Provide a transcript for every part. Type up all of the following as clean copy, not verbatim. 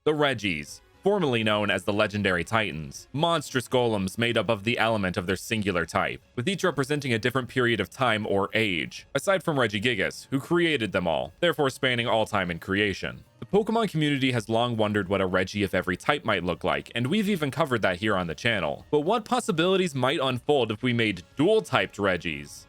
The Reggies, formerly known as the legendary Titans, monstrous golems made up of the element of their singular type, with each representing a different period of time or age, aside from Regethius, who created them all, therefore spanning all time and creation. The Pokemon community has long wondered what a Reggie of every type might look like, and we've even covered that here on the channel. But what possibilities might unfold if we made dual-typed Reggies?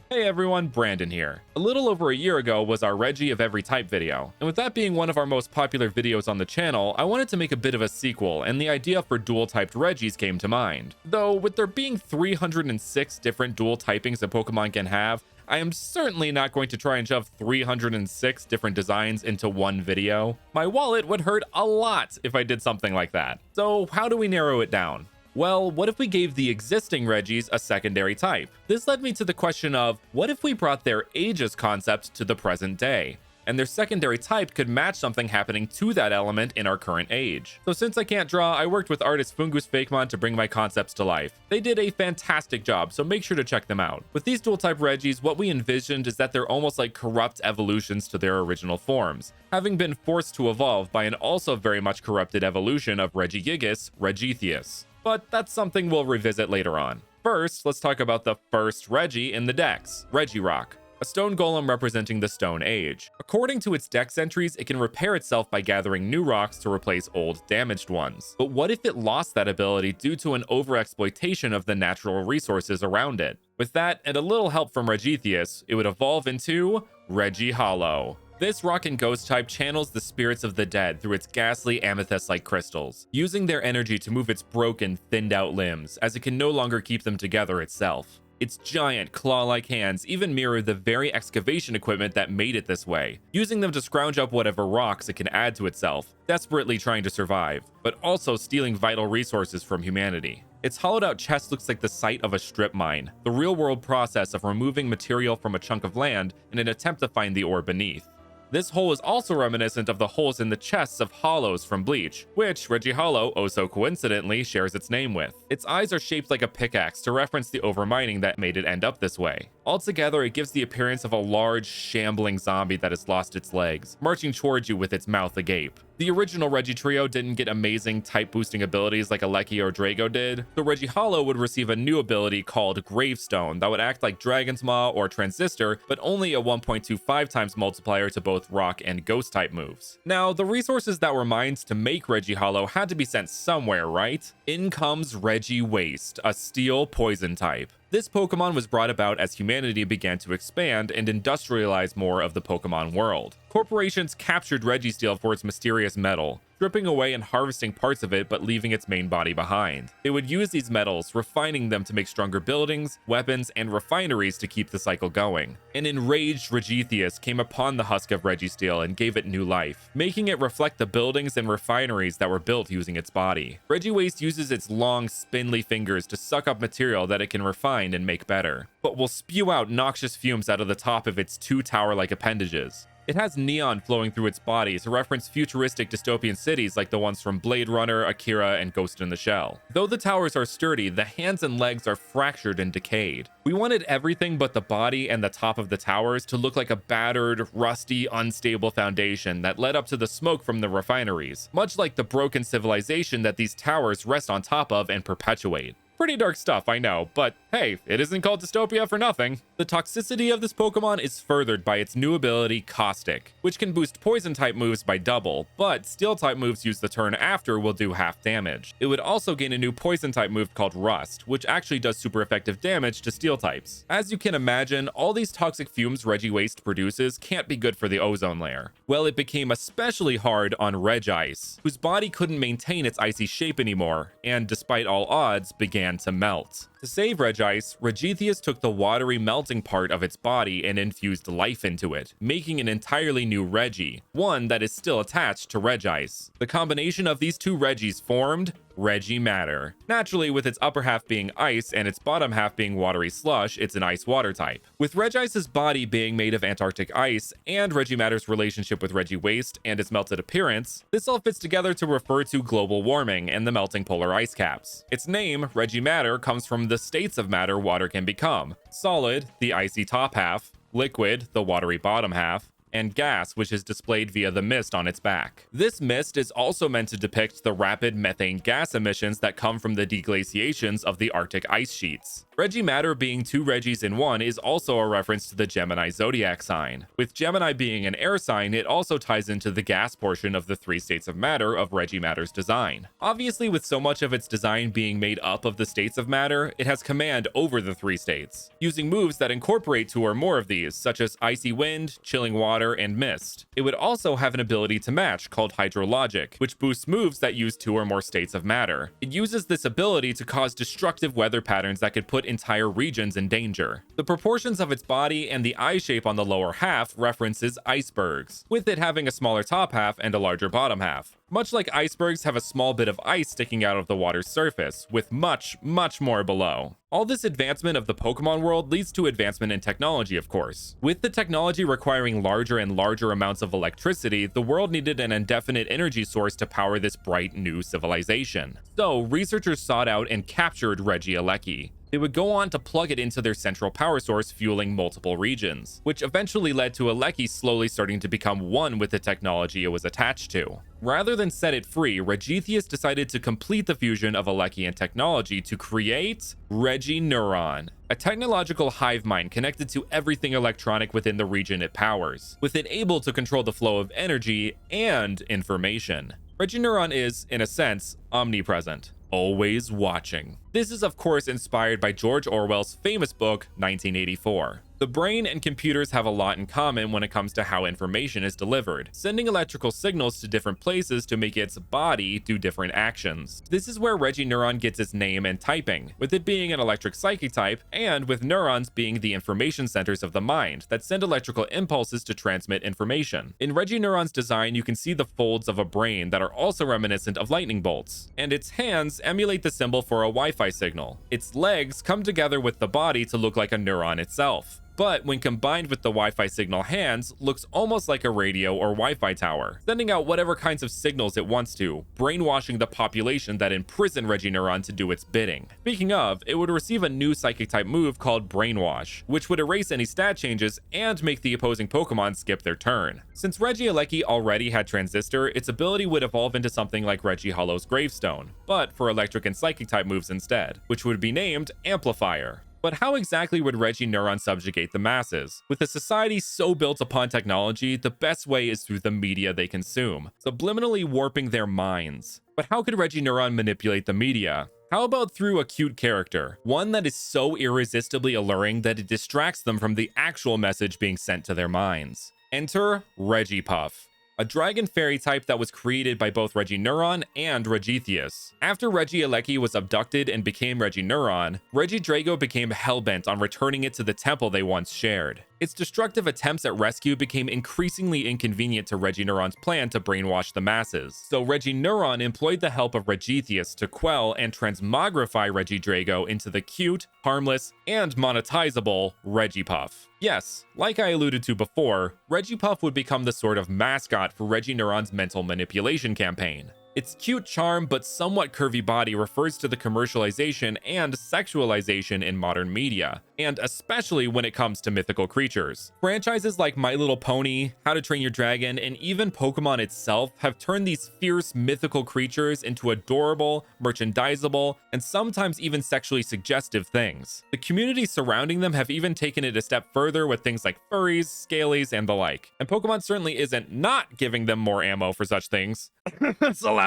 Hey everyone, Brandon here. A little over a year ago was our Reggie of every type video, and with that being one of our most popular videos on the channel, I wanted to make a bit of a sequel, and the idea for dual-typed Reggies came to mind. Though, with there being 306 different dual typings a Pokemon can have, I am certainly not going to try and shove 306 different designs into one video. My wallet would hurt a lot if I did something like that. So how do we narrow it down? Well, what if we gave the existing Reggies a secondary type? This led me to the question of, what if we brought their ages concept to the present day, and their secondary type could match something happening to that element in our current age? So since I can't draw, I worked with artist Foongoos Fakemon to bring my concepts to life. They did a fantastic job, so make sure to check them out. With these dual-type Reggies, what we envisioned is that they're almost like corrupt evolutions to their original forms, having been forced to evolve by an also very much corrupted evolution of Regigigas, Regethius. But that's something we'll revisit later on. First, let's talk about the first Reggie in the Dex, Regirock, a stone golem representing the Stone Age. According to its Dex entries, it can repair itself by gathering new rocks to replace old, damaged ones. But what if it lost that ability due to an overexploitation of the natural resources around it? With that, and a little help from Regethius, it would evolve into Reggie Hollow. This rock and ghost type channels the spirits of the dead through its ghastly amethyst-like crystals, using their energy to move its broken, thinned-out limbs, as it can no longer keep them together itself. Its giant, claw-like hands even mirror the very excavation equipment that made it this way, using them to scrounge up whatever rocks it can add to itself, desperately trying to survive, but also stealing vital resources from humanity. Its hollowed-out chest looks like the site of a strip mine, the real-world process of removing material from a chunk of land in an attempt to find the ore beneath. This hole is also reminiscent of the holes in the chests of Hollows from Bleach, which Reggie Hollow, oh so coincidentally, shares its name with. Its eyes are shaped like a pickaxe to reference the overmining that made it end up this way. Altogether, it gives the appearance of a large, shambling zombie that has lost its legs, marching towards you with its mouth agape. The original Reggie trio didn't get amazing type-boosting abilities like Aleki or Drago did, so Reggie Hollow would receive a new ability called Gravestone that would act like Dragon's Maw or Transistor, but only a 1.25 times multiplier to both rock and ghost type moves. Now, the resources that were mined to make Reggie Hollow had to be sent somewhere, right? In comes Reggie Waste, a steel poison type. This Pokemon was brought about as humanity began to expand and industrialize more of the Pokemon world. Corporations captured Registeel for its mysterious metal, stripping away and harvesting parts of it but leaving its main body behind. They would use these metals, refining them to make stronger buildings, weapons, and refineries to keep the cycle going. An enraged Regethius came upon the husk of Registeel and gave it new life, making it reflect the buildings and refineries that were built using its body. Reggie Waste uses its long, spindly fingers to suck up material that it can refine and make better, but will spew out noxious fumes out of the top of its two tower-like appendages. It has neon flowing through its body to reference futuristic dystopian cities like the ones from Blade Runner, Akira, and Ghost in the Shell. Though the towers are sturdy, the hands and legs are fractured and decayed. We wanted everything but the body and the top of the towers to look like a battered, rusty, unstable foundation that led up to the smoke from the refineries, much like the broken civilization that these towers rest on top of and perpetuate. Pretty dark stuff, I know, but hey, it isn't called dystopia for nothing. The toxicity of this Pokemon is furthered by its new ability, Caustic, which can boost poison-type moves by double, but steel-type moves used the turn after will do half damage. It would also gain a new poison-type move called Rust, which actually does super effective damage to steel types. As you can imagine, all these toxic fumes Reggie Waste produces can't be good for the ozone layer. Well, it became especially hard on Regice, whose body couldn't maintain its icy shape anymore, and despite all odds, began to melt. To save Regice, Regethius took the watery melting part of its body and infused life into it, making an entirely new Reggie, one that is still attached to Regice. The combination of these two Reggies formed Reggie Matter. Naturally, with its upper half being ice and its bottom half being watery slush, it's an ice-water type. With Regice's body being made of Antarctic ice, and Reggie Matter's relationship with Reggie Waste and its melted appearance, this all fits together to refer to global warming and the melting polar ice caps. Its name, Reggie Matter, comes from the states of matter water can become: solid, the icy top half; liquid, the watery bottom half; and gas, which is displayed via the mist on its back. This mist is also meant to depict the rapid methane gas emissions that come from the deglaciations of the Arctic ice sheets. Reggie Matter being two Reggies in one is also a reference to the Gemini zodiac sign. With Gemini being an air sign, it also ties into the gas portion of the three states of matter of Reggie Matter's design. Obviously, with so much of its design being made up of the states of matter, it has command over the three states, using moves that incorporate two or more of these, such as icy wind, chilling water, and mist. It would also have an ability to match called hydrologic, which boosts moves that use two or more states of matter. It uses this ability to cause destructive weather patterns that could put entire regions in danger. The proportions of its body and the eye shape on the lower half references icebergs, with it having a smaller top half and a larger bottom half. Much like icebergs have a small bit of ice sticking out of the water's surface, with much more below. All this advancement of the Pokemon world leads to advancement in technology, of course. With the technology requiring larger and larger amounts of electricity, the world needed an indefinite energy source to power this bright new civilization. So, researchers sought out and captured Regieleki. They would go on to plug it into their central power source, fueling multiple regions, which eventually led to Eleki slowly starting to become one with the technology it was attached to. Rather than set it free, Regethius decided to complete the fusion of Eleki and technology to create Reggie Neuron, a technological hive mind connected to everything electronic within the region it powers, with it able to control the flow of energy and information. Reggie Neuron is, in a sense, omnipresent, always watching. This is of course inspired by George Orwell's famous book, 1984. The brain and computers have a lot in common when it comes to how information is delivered, sending electrical signals to different places to make its body do different actions. This is where Reggie Neuron gets its name and typing, with it being an electric psychic type, and with neurons being the information centers of the mind that send electrical impulses to transmit information. In Reggie Neuron's design, you can see the folds of a brain that are also reminiscent of lightning bolts, and its hands emulate the symbol for a Wi-Fi signal. Its legs come together with the body to look like a neuron itself, but when combined with the Wi-Fi signal hands, looks almost like a radio or Wi-Fi tower, sending out whatever kinds of signals it wants to, brainwashing the population that imprisoned Reggie Neuron to do its bidding. Speaking of, it would receive a new psychic type move called Brainwash, which would erase any stat changes and make the opposing Pokemon skip their turn. Since Regieleki already had Transistor, its ability would evolve into something like Reggie Hollow's Gravestone, but for electric and psychic type moves instead, which would be named Amplifier. But how exactly would Reggie Neuron subjugate the masses? With a society so built upon technology, the best way is through the media they consume, subliminally warping their minds. But how could Reggie Neuron manipulate the media? How about through a cute character? One that is so irresistibly alluring that it distracts them from the actual message being sent to their minds. Enter Reggie Puff, a dragon fairy type that was created by both Reggie Neuron and Regethius. After Regieleki was abducted and became Reggie Neuron, Regidrago became hellbent on returning it to the temple they once shared. Its destructive attempts at rescue became increasingly inconvenient to Reggie Neuron's plan to brainwash the masses, so Reggie Neuron employed the help of Regethius to quell and transmogrify Regidrago into the cute, harmless, and monetizable Reggie Puff. Yes, like I alluded to before, Reggie Puff would become the sort of mascot for Reggie Neuron's mental manipulation campaign. Its cute charm but somewhat curvy body refers to the commercialization and sexualization in modern media, and especially when it comes to mythical creatures. Franchises like My Little Pony, How to Train Your Dragon, and even Pokemon itself have turned these fierce mythical creatures into adorable, merchandisable, and sometimes even sexually suggestive things. The communities surrounding them have even taken it a step further with things like furries, scalies, and the like. And Pokemon certainly isn't not giving them more ammo for such things.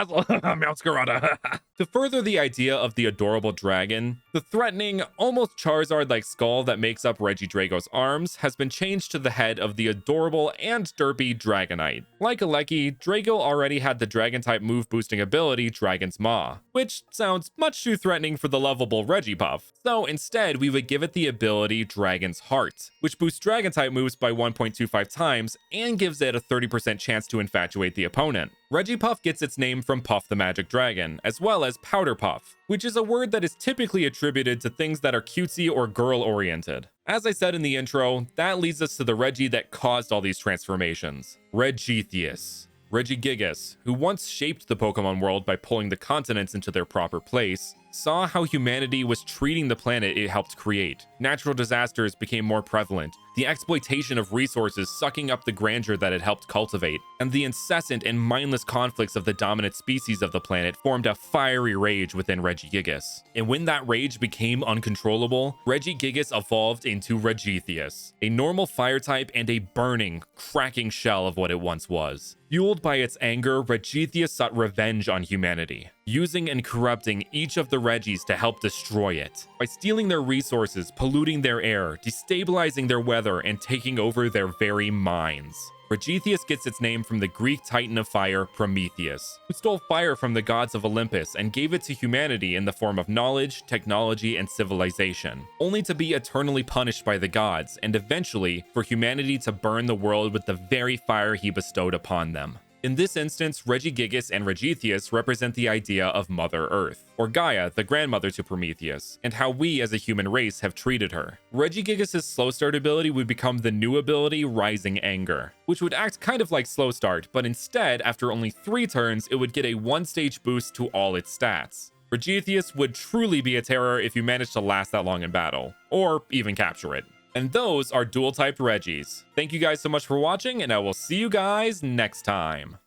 To further the idea of the adorable dragon, the threatening, almost Charizard-like skull that makes up Regidrago's arms has been changed to the head of the adorable and derpy Dragonite. Like Eleki, Drago already had the dragon-type move-boosting ability Dragon's Maw, which sounds much too threatening for the lovable Reggie Puff. So instead, we would give it the ability Dragon's Heart, which boosts dragon-type moves by 1.25 times and gives it a 30% chance to infatuate the opponent. Reggie Puff gets its name from Puff the Magic Dragon, as well as Powder Puff, which is a word that is typically attributed to things that are cutesy or girl-oriented. As I said in the intro, that leads us to the Reggie that caused all these transformations, Regethius. Regigigas, who once shaped the Pokemon world by pulling the continents into their proper place, saw how humanity was treating the planet it helped create. Natural disasters became more prevalent, the exploitation of resources sucking up the grandeur that it helped cultivate, and the incessant and mindless conflicts of the dominant species of the planet formed a fiery rage within Regigigas. And when that rage became uncontrollable, Regigigas evolved into Regethius, a normal fire type and a burning, cracking shell of what it once was. Fueled by its anger, Regethius sought revenge on humanity, using and corrupting each of the Reggies to help destroy it. By stealing their resources, polluting their air, destabilizing their weather, and taking over their very minds. Regethius gets its name from the Greek titan of fire, Prometheus, who stole fire from the gods of Olympus and gave it to humanity in the form of knowledge, technology, and civilization, only to be eternally punished by the gods, and eventually for humanity to burn the world with the very fire he bestowed upon them. In this instance, Regigigas and Regethius represent the idea of Mother Earth, or Gaia, the grandmother to Prometheus, and how we as a human race have treated her. Regigigas' slow start ability would become the new ability Rising Anger, which would act kind of like slow start, but instead, after only 3 turns, it would get a 1-stage boost to all its stats. Regethius would truly be a terror if you managed to last that long in battle, or even capture it. And those are dual-typed Reggies. Thank you guys so much for watching, and I will see you guys next time.